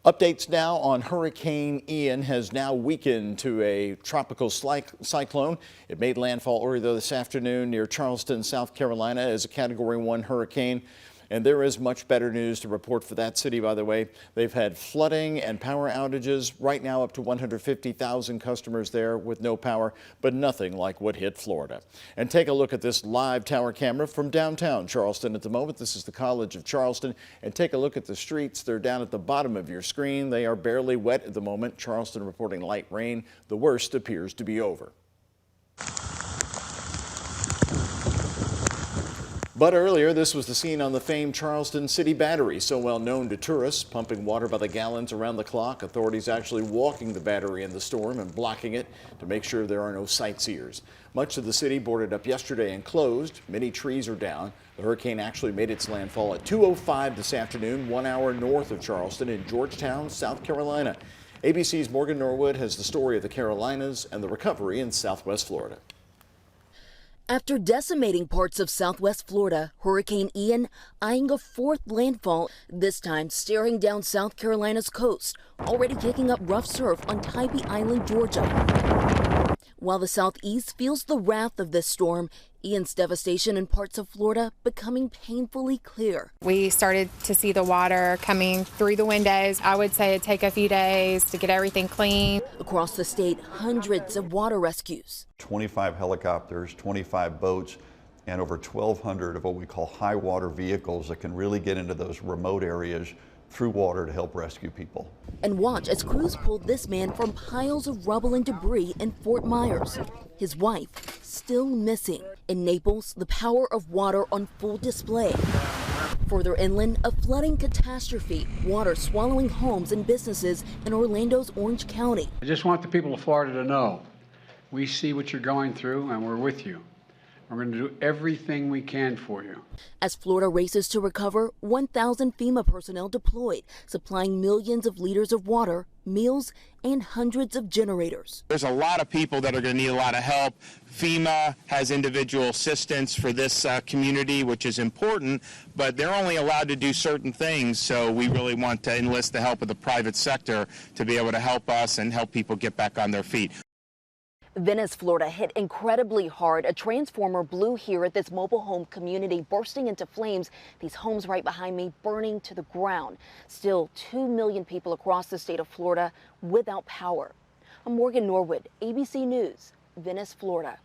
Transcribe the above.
Updates now on Hurricane Ian has now weakened to a tropical cyclone. It made landfall earlier this afternoon near Charleston, South Carolina as a Category 1 hurricane. And there is much better news to report for that city, by the way. They've had flooding and power outages. Right now up to 150,000 customers there with no power, but nothing like what hit Florida. And take a look at this live tower camera from downtown Charleston at the moment. This is the College of Charleston. And take a look at the streets. They're down at the bottom of your screen. They are barely wet at the moment. Charleston reporting light rain. The worst appears to be over. But earlier, this was the scene on the famed Charleston City Battery, so well known to tourists, pumping water by the gallons around the clock. Authorities actually walking the battery in the storm and blocking it to make sure there are no sightseers. Much of the city boarded up yesterday and closed. Many trees are down. The hurricane actually made its landfall at 2:05 this afternoon, 1 hour north of Charleston in Georgetown, South Carolina. ABC's Morgan Norwood has the story of the Carolinas and the recovery in Southwest Florida. After decimating parts of Southwest Florida, Hurricane Ian eyeing a fourth landfall, this time staring down South Carolina's coast, already kicking up rough surf on Tybee Island, Georgia. While the southeast feels the wrath of this storm, Ian's devastation in parts of Florida becoming painfully clear. We started to see the water coming through the windows. I would say it'd take a few days to get everything clean. Across the state, hundreds of water rescues. 25 helicopters, 25 boats, and over 1,200 of what we call high water vehicles that can really get into those remote areas through water to help rescue people. And watch as crews pulled this man from piles of rubble and debris in Fort Myers. His wife still missing. In Naples, the power of water on full display. Further inland, a flooding catastrophe, water swallowing homes and businesses in Orlando's Orange County. I just want the people of Florida to know we see what you're going through and we're with you. We're going to do everything we can for you. As Florida races to recover, 1,000 FEMA personnel deployed, supplying millions of liters of water, meals, and hundreds of generators. There's a lot of people that are going to need a lot of help. FEMA has individual assistance for this community, which is important, but they're only allowed to do certain things. So we really want to enlist the help of the private sector to be able to help us and help people get back on their feet. Venice, Florida hit incredibly hard. A transformer blew here at this mobile home community, bursting into flames. These homes right behind me burning to the ground. Still, 2 million people across the state of Florida without power. I'm Morgan Norwood, ABC News, Venice, Florida.